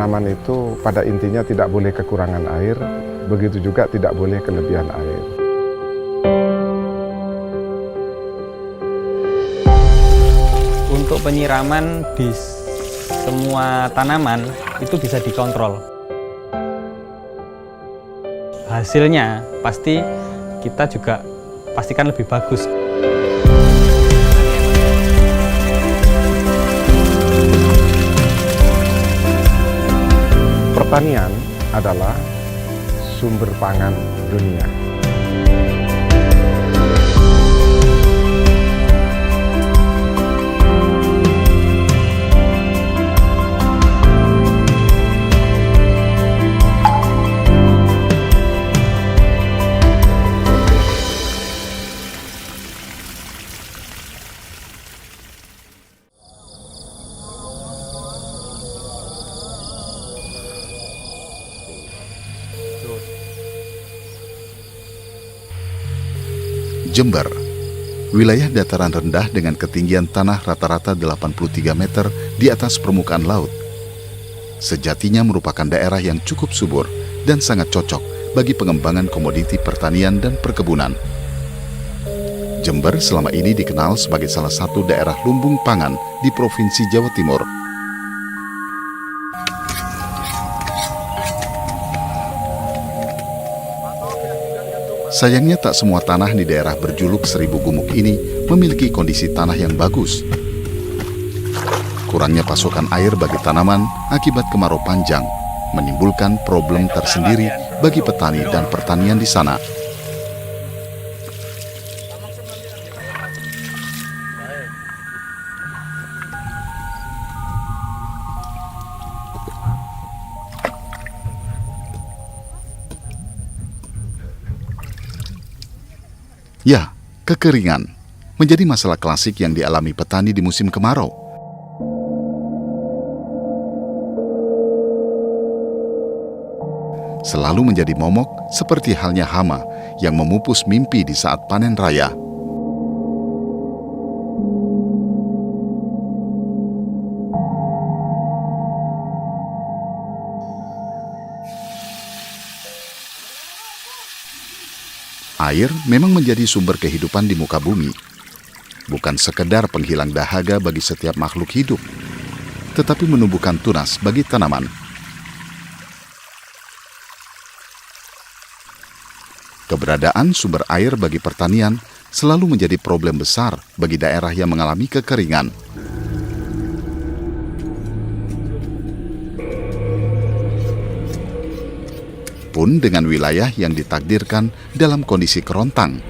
tanaman itu pada intinya tidak boleh kekurangan air, begitu juga tidak boleh kelebihan air. Untuk penyiraman di semua tanaman itu bisa dikontrol. Hasilnya pasti kita juga pastikan lebih bagus. Pertanian adalah sumber pangan dunia. Jember, wilayah dataran rendah dengan ketinggian tanah rata-rata 83 meter di atas permukaan laut. Sejatinya merupakan daerah yang cukup subur dan sangat cocok bagi pengembangan komoditi pertanian dan perkebunan. Jember selama ini dikenal sebagai salah satu daerah lumbung pangan di Provinsi Jawa Timur. Sayangnya tak semua tanah di daerah berjuluk Seribu Gumuk ini memiliki kondisi tanah yang bagus. Kurangnya pasokan air bagi tanaman akibat kemarau panjang menimbulkan problem tersendiri bagi petani dan pertanian di sana. Ya, kekeringan menjadi masalah klasik yang dialami petani di musim kemarau. Selalu menjadi momok seperti halnya hama yang memupus mimpi di saat panen raya. Air memang menjadi sumber kehidupan di muka bumi. Bukan sekedar penghilang dahaga bagi setiap makhluk hidup, tetapi menumbuhkan tunas bagi tanaman. Keberadaan sumber air bagi pertanian selalu menjadi problem besar bagi daerah yang mengalami kekeringan. Pun dengan wilayah yang ditakdirkan dalam kondisi kerontang.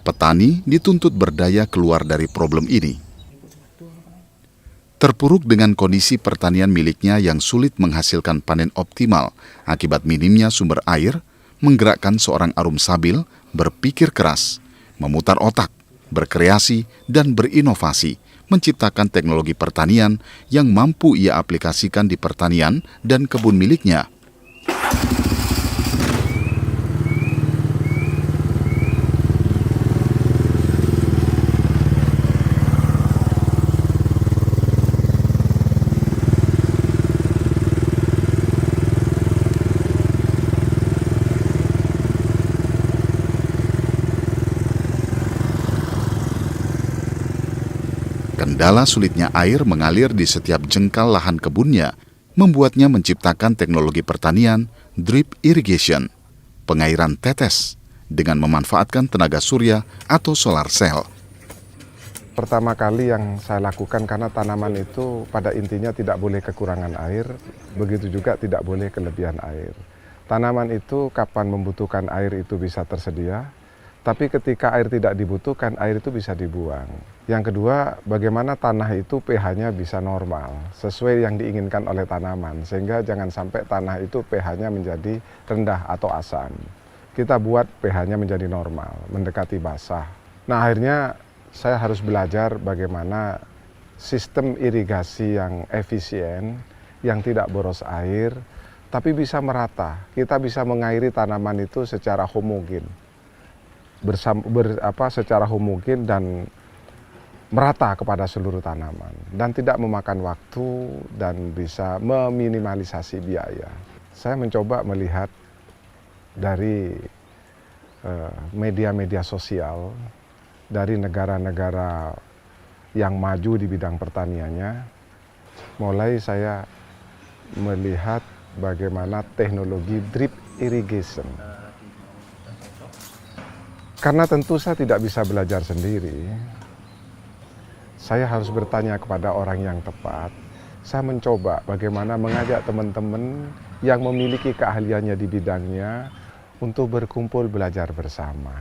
Petani dituntut berdaya keluar dari problem ini. Terpuruk dengan kondisi pertanian miliknya yang sulit menghasilkan panen optimal akibat minimnya sumber air, menggerakkan seorang Arum Sabil berpikir keras, memutar otak, berkreasi, dan berinovasi, menciptakan teknologi pertanian yang mampu ia aplikasikan di pertanian dan kebun miliknya. Kendala sulitnya air mengalir di setiap jengkal lahan kebunnya membuatnya menciptakan teknologi pertanian drip irrigation, pengairan tetes, dengan memanfaatkan tenaga surya atau solar cell. Pertama kali yang saya lakukan karena tanaman itu pada intinya tidak boleh kekurangan air, begitu juga tidak boleh kelebihan air. Tanaman itu kapan membutuhkan air itu bisa tersedia, tapi ketika air tidak dibutuhkan, air itu bisa dibuang. Yang kedua, bagaimana tanah itu pH-nya bisa normal, sesuai yang diinginkan oleh tanaman, sehingga jangan sampai tanah itu pH-nya menjadi rendah atau asam. Kita buat pH-nya menjadi normal, mendekati basah. Nah, akhirnya saya harus belajar bagaimana sistem irigasi yang efisien, yang tidak boros air, tapi bisa merata. Kita bisa mengairi tanaman itu secara homogen. Secara homogen dan merata kepada seluruh tanaman dan tidak memakan waktu dan bisa meminimalisasi biaya. Saya mencoba melihat dari media-media sosial dari negara-negara yang maju di bidang pertaniannya. Mulai saya melihat bagaimana teknologi drip irrigation. Karena tentu saya tidak bisa belajar sendiri. Saya harus bertanya kepada orang yang tepat. Saya mencoba bagaimana mengajak teman-teman yang memiliki keahliannya di bidangnya untuk berkumpul belajar bersama.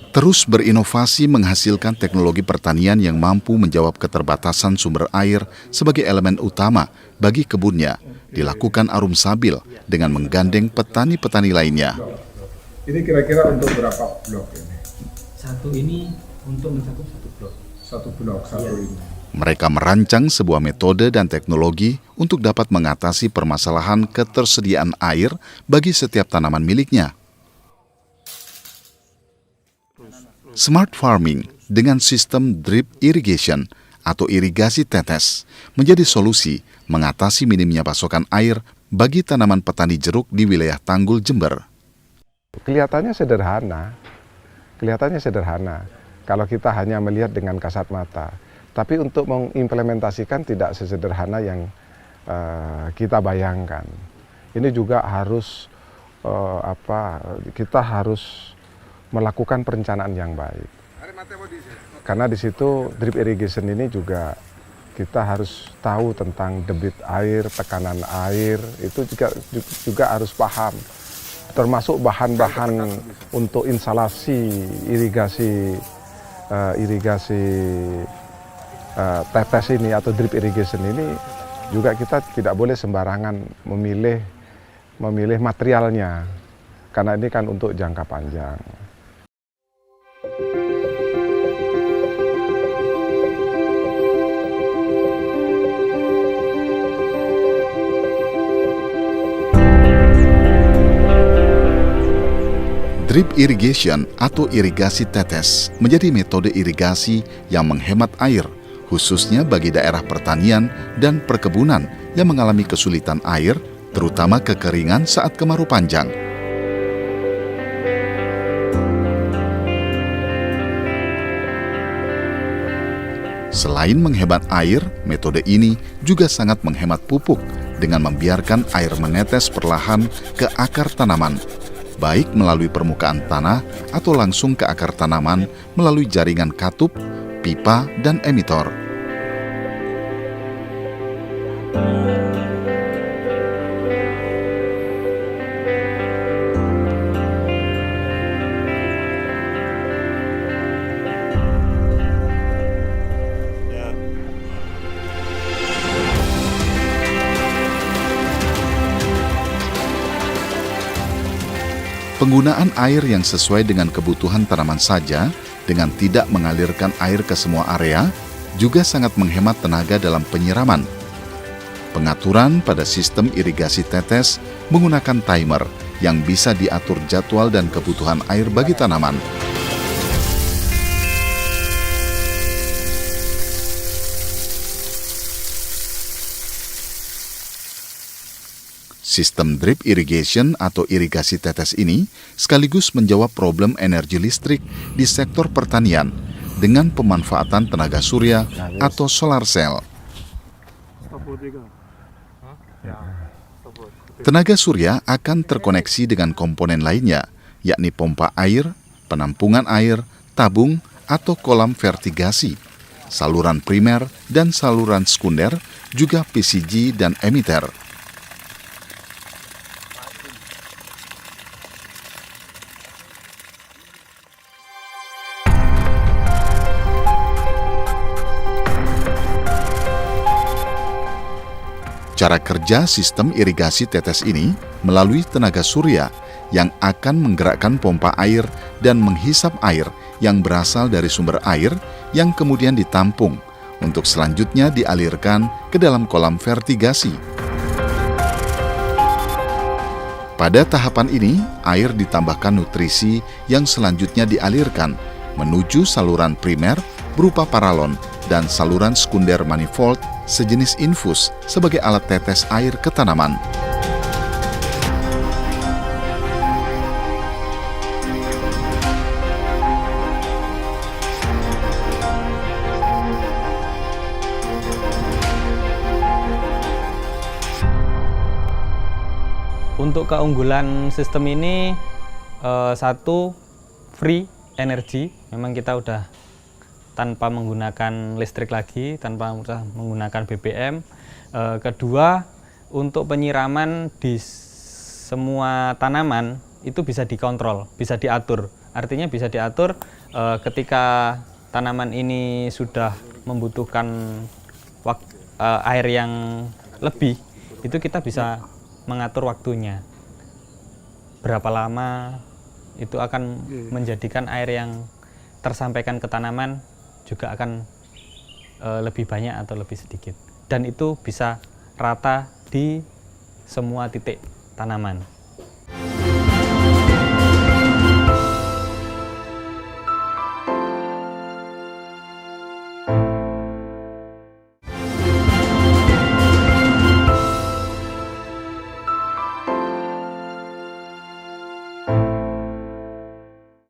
Terus berinovasi menghasilkan teknologi pertanian yang mampu menjawab keterbatasan sumber air sebagai elemen utama bagi kebunnya, dilakukan Arum Sabil dengan menggandeng petani-petani lainnya. Ini kira-kira untuk berapa blok ini? Satu ini untuk mencakup satu blok. Satu blok, satu ini. Mereka merancang sebuah metode dan teknologi untuk dapat mengatasi permasalahan ketersediaan air bagi setiap tanaman miliknya. Smart farming dengan sistem drip irrigation atau irigasi tetes menjadi solusi mengatasi minimnya pasokan air bagi tanaman petani jeruk di wilayah Tanggul, Jember. Kelihatannya sederhana kalau kita hanya melihat dengan kasat mata. Tapi untuk mengimplementasikan tidak sesederhana yang kita bayangkan. Ini juga harus kita harus melakukan perencanaan yang baik. Karena di situ drip irrigation ini juga kita harus tahu tentang debit air, tekanan air, itu juga harus paham. Termasuk bahan-bahan untuk instalasi irigasi tetes ini atau drip irrigation ini juga kita tidak boleh sembarangan memilih materialnya, karena ini kan untuk jangka panjang. Drip irrigation atau irigasi tetes menjadi metode irigasi yang menghemat air, khususnya bagi daerah pertanian dan perkebunan yang mengalami kesulitan air, terutama kekeringan saat kemarau panjang. Selain menghemat air, metode ini juga sangat menghemat pupuk dengan membiarkan air menetes perlahan ke akar tanaman, baik melalui permukaan tanah atau langsung ke akar tanaman melalui jaringan katup, pipa, dan emitor. Penggunaan air yang sesuai dengan kebutuhan tanaman saja, dengan tidak mengalirkan air ke semua area, juga sangat menghemat tenaga dalam penyiraman. Pengaturan pada sistem irigasi tetes menggunakan timer yang bisa diatur jadwal dan kebutuhan air bagi tanaman. Sistem drip irrigation atau irigasi tetes ini sekaligus menjawab problem energi listrik di sektor pertanian dengan pemanfaatan tenaga surya atau solar cell. Tenaga surya akan terkoneksi dengan komponen lainnya, yakni pompa air, penampungan air, tabung, atau kolam vertigasi, saluran primer dan saluran sekunder, juga PCG dan emiter. Cara kerja sistem irigasi tetes ini melalui tenaga surya yang akan menggerakkan pompa air dan menghisap air yang berasal dari sumber air yang kemudian ditampung untuk selanjutnya dialirkan ke dalam kolam vertigasi. Pada tahapan ini, air ditambahkan nutrisi yang selanjutnya dialirkan menuju saluran primer berupa paralon dan saluran sekunder manifold sejenis infus sebagai alat tetes air ke tanaman. Untuk keunggulan sistem ini, satu, free energy, memang kita udah tanpa menggunakan listrik lagi, tanpa menggunakan BBM. Kedua, untuk penyiraman di semua tanaman itu bisa dikontrol, bisa diatur. Artinya bisa diatur ketika tanaman ini sudah membutuhkan air yang lebih, itu kita bisa mengatur waktunya. Berapa lama itu akan menjadikan air yang tersampaikan ke tanaman juga akan lebih banyak atau lebih sedikit, dan itu bisa rata di semua titik tanaman.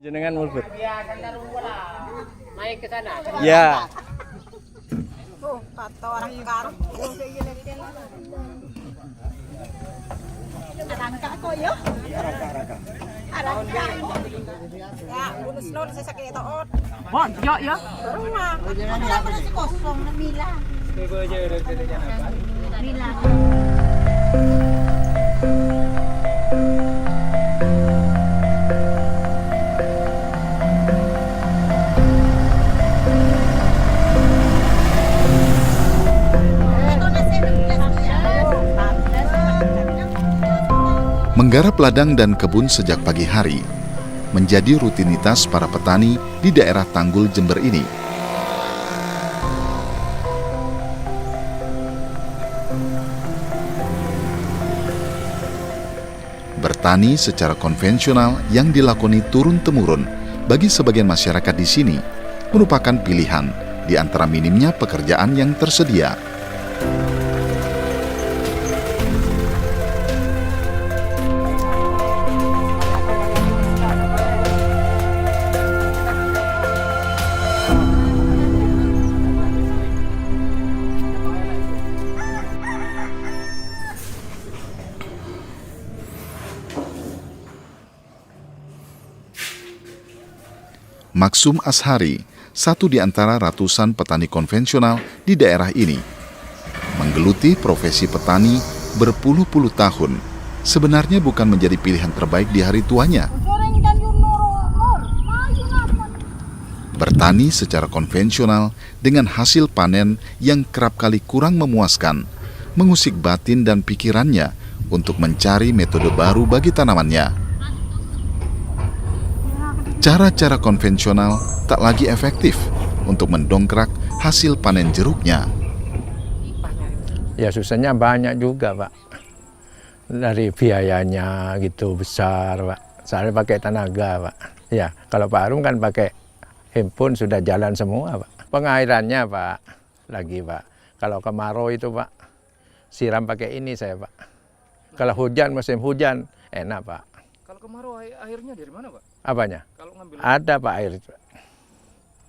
Jenengan mulbet. Naik ke sana. Ya. Tuh, kata orang karung. Arangka kok ya? Arangka. Ya, lulus lor saya sakit itu. Bon, yo yo. Rumah. Kenapa masih kosong Mila? Mila. Menggarap ladang dan kebun sejak pagi hari menjadi rutinitas para petani di daerah Tanggul Jember ini. Bertani secara konvensional yang dilakoni turun-temurun bagi sebagian masyarakat di sini merupakan pilihan di antara minimnya pekerjaan yang tersedia. Maksum Ashari, satu di antara ratusan petani konvensional di daerah ini, menggeluti profesi petani berpuluh-puluh tahun, sebenarnya bukan menjadi pilihan terbaik di hari tuanya. Bertani secara konvensional dengan hasil panen yang kerap kali kurang memuaskan, mengusik batin dan pikirannya untuk mencari metode baru bagi tanamannya. Cara-cara konvensional tak lagi efektif untuk mendongkrak hasil panen jeruknya. Ya susahnya banyak juga, Pak. Dari biayanya gitu besar, Pak. Soalnya pakai tenaga, Pak. Ya, kalau Pak Arum kan pakai handphone sudah jalan semua, Pak. Pengairannya, Pak, lagi, Pak. Kalau kemarau itu, Pak, siram pakai ini saya, Pak. Kalau hujan, musim hujan, enak, Pak. Kalau kemarau airnya dari mana, Pak? Apanya? Kalau ngambil Ada, Pak, air.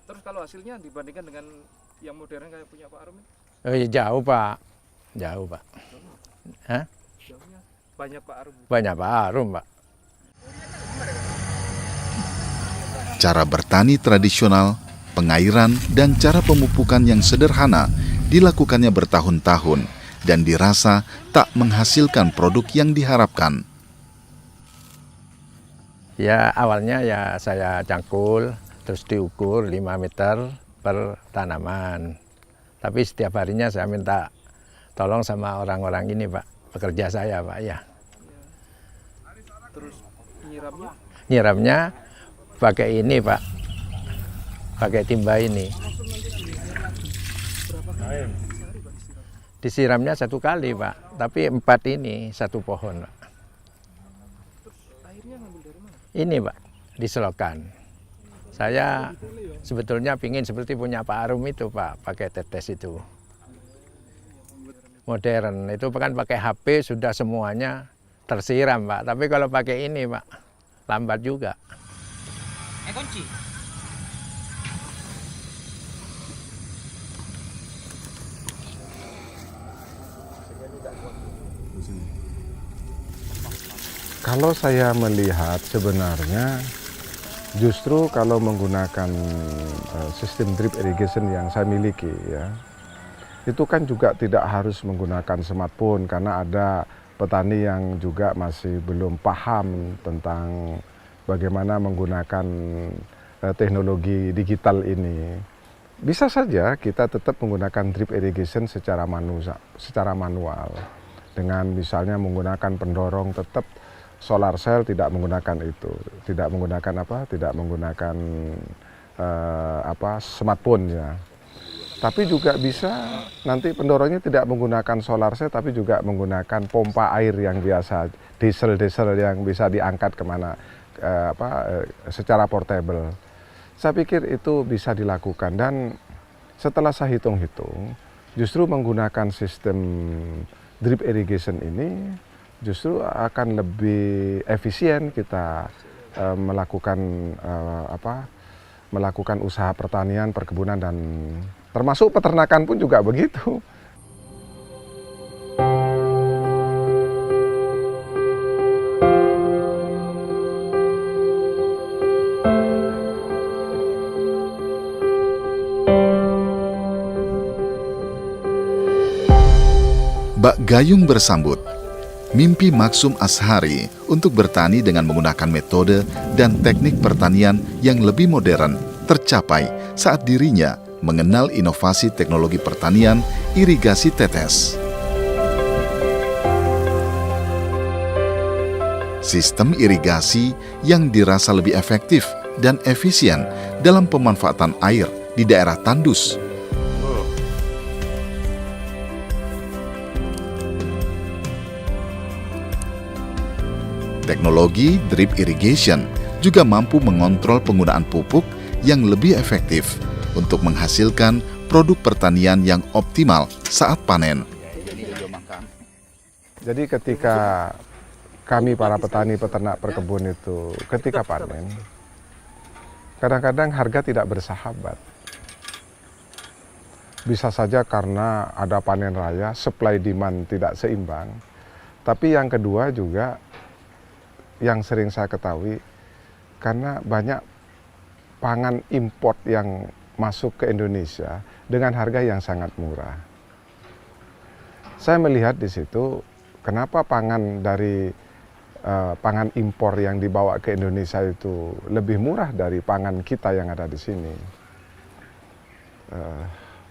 terus kalau hasilnya dibandingkan dengan yang modern kayak punya Pak Arum ini? Oh, ya, jauh, Pak. Jauh, Pak. Hah? Jauhnya banyak Pak Arum. Banyak Pak Arum, Pak. Cara bertani tradisional, pengairan, dan cara pemupukan yang sederhana dilakukannya bertahun-tahun dan dirasa tak menghasilkan produk yang diharapkan. Ya awalnya ya saya cangkul, terus diukur 5 meter per tanaman. Tapi setiap harinya saya minta tolong sama orang-orang ini Pak, pekerja saya Pak ya. Terus nyiramnya Nyiramnya pakai ini Pak, pakai timba ini. Disiramnya 1 kali Pak, tapi 4 ini 1 pohon Pak. airnya ngambil dari mana? Ini Pak, di selokan. Saya sebetulnya pingin seperti punya Pak Arum itu Pak, pakai tetes itu. Modern, itu kan pakai HP sudah semuanya tersiram Pak. Tapi kalau pakai ini Pak, lambat juga. Kunci. Kalau saya melihat sebenarnya justru kalau menggunakan sistem drip irrigation yang saya miliki ya, itu kan juga tidak harus menggunakan smartphone karena ada petani yang juga masih belum paham tentang bagaimana menggunakan teknologi digital ini. Bisa saja kita tetap menggunakan drip irrigation secara manual dengan misalnya menggunakan pendorong tetap solar cell, tidak menggunakan itu, tidak menggunakan smartphone ya. Tapi juga bisa nanti pendorongnya tidak menggunakan solar cell, tapi juga menggunakan pompa air yang biasa, diesel yang bisa diangkat kemana, secara portable. Saya pikir itu bisa dilakukan dan setelah saya hitung-hitung, justru menggunakan sistem drip irrigation ini justru akan lebih efisien kita melakukan usaha pertanian, perkebunan dan termasuk peternakan pun juga begitu. Bak Gayung bersambut mimpi Maksum Ashari untuk bertani dengan menggunakan metode dan teknik pertanian yang lebih modern tercapai saat dirinya mengenal inovasi teknologi pertanian irigasi tetes. Sistem irigasi yang dirasa lebih efektif dan efisien dalam pemanfaatan air di daerah tandus. Teknologi drip irrigation juga mampu mengontrol penggunaan pupuk yang lebih efektif untuk menghasilkan produk pertanian yang optimal saat panen. Jadi ketika kami para petani peternak perkebun itu ketika panen, kadang-kadang harga tidak bersahabat. Bisa saja karena ada panen raya, supply demand tidak seimbang. Tapi yang kedua juga yang sering saya ketahui, karena banyak pangan import yang masuk ke Indonesia dengan harga yang sangat murah. Saya melihat di situ, kenapa pangan dari pangan impor yang dibawa ke Indonesia itu lebih murah dari pangan kita yang ada di sini.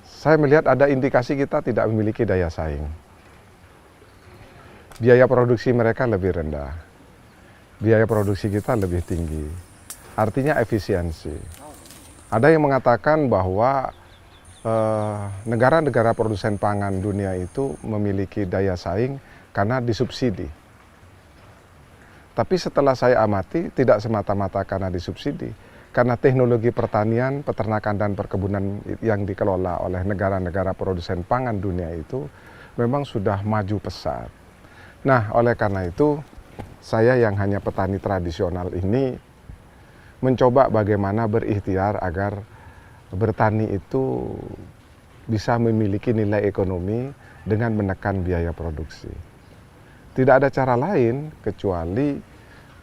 Saya melihat ada indikasi kita tidak memiliki daya saing. Biaya produksi mereka lebih rendah. Biaya produksi kita lebih tinggi, artinya efisiensi. Ada yang mengatakan bahwa negara-negara produsen pangan dunia itu memiliki daya saing karena disubsidi. Tapi setelah saya amati, tidak semata-mata karena disubsidi, karena teknologi pertanian, peternakan dan perkebunan yang dikelola oleh negara-negara produsen pangan dunia itu memang sudah maju pesat. Nah, oleh karena itu, saya yang hanya petani tradisional ini mencoba bagaimana berikhtiar agar bertani itu bisa memiliki nilai ekonomi dengan menekan biaya produksi. Tidak ada cara lain kecuali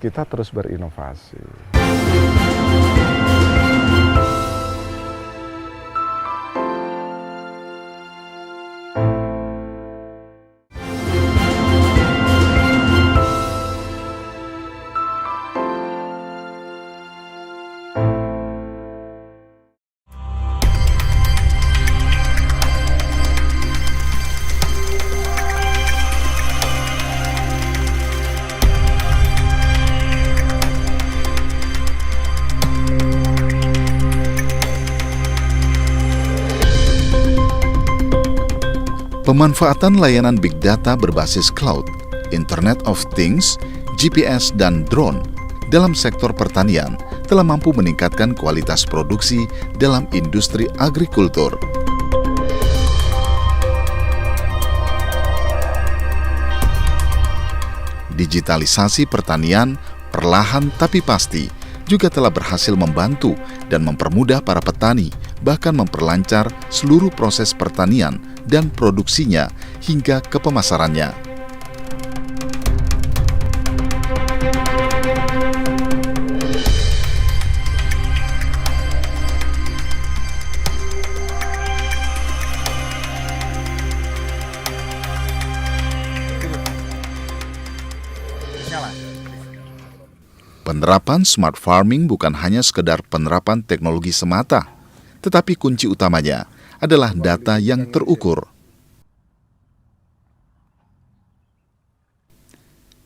kita terus berinovasi. Pemanfaatan layanan big data berbasis cloud, Internet of Things, GPS, dan drone dalam sektor pertanian telah mampu meningkatkan kualitas produksi dalam industri agrikultur. Digitalisasi pertanian perlahan tapi pasti juga telah berhasil membantu dan mempermudah para petani, bahkan memperlancar seluruh proses pertanian dan produksinya hingga ke pemasarannya. Penerapan smart farming bukan hanya sekedar penerapan teknologi semata, tetapi kunci utamanya adalah data yang terukur.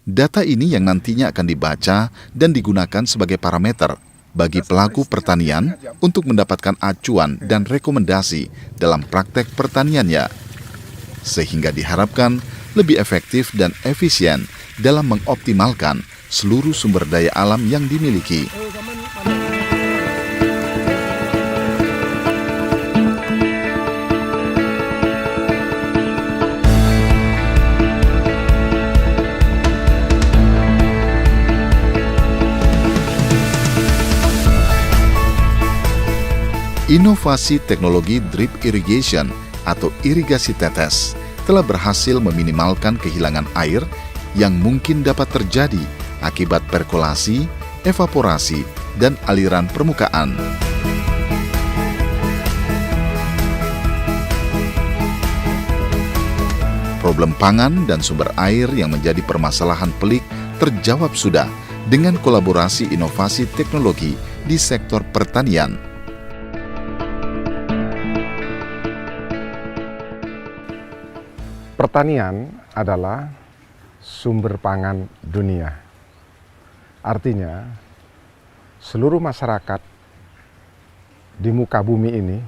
Data ini yang nantinya akan dibaca dan digunakan sebagai parameter bagi pelaku pertanian untuk mendapatkan acuan dan rekomendasi dalam praktek pertaniannya, sehingga diharapkan lebih efektif dan efisien dalam mengoptimalkan seluruh sumber daya alam yang dimiliki. Inovasi teknologi drip irrigation atau irigasi tetes telah berhasil meminimalkan kehilangan air yang mungkin dapat terjadi akibat perkolasi, evaporasi, dan aliran permukaan. Problem pangan dan sumber air yang menjadi permasalahan pelik terjawab sudah dengan kolaborasi inovasi teknologi di sektor pertanian. Pertanian adalah sumber pangan dunia. Artinya, seluruh masyarakat di muka bumi ini,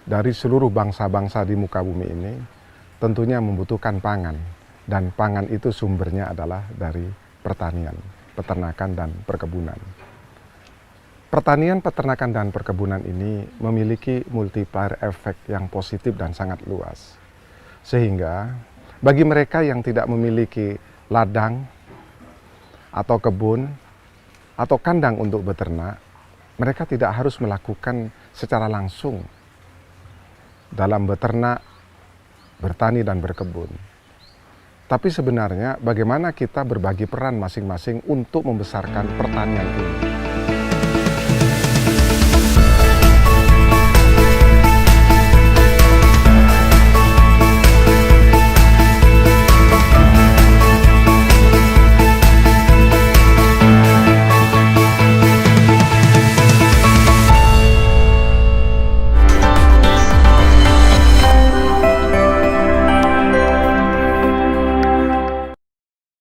dari seluruh bangsa-bangsa di muka bumi ini, tentunya membutuhkan pangan. Dan pangan itu sumbernya adalah dari pertanian, peternakan, dan perkebunan. Pertanian, peternakan, dan perkebunan ini memiliki multiplier efek yang positif dan sangat luas. Sehingga, bagi mereka yang tidak memiliki ladang, atau kebun, atau kandang untuk beternak, mereka tidak harus melakukan secara langsung dalam beternak, bertani, dan berkebun. Tapi sebenarnya bagaimana kita berbagi peran masing-masing untuk membesarkan pertanian ini.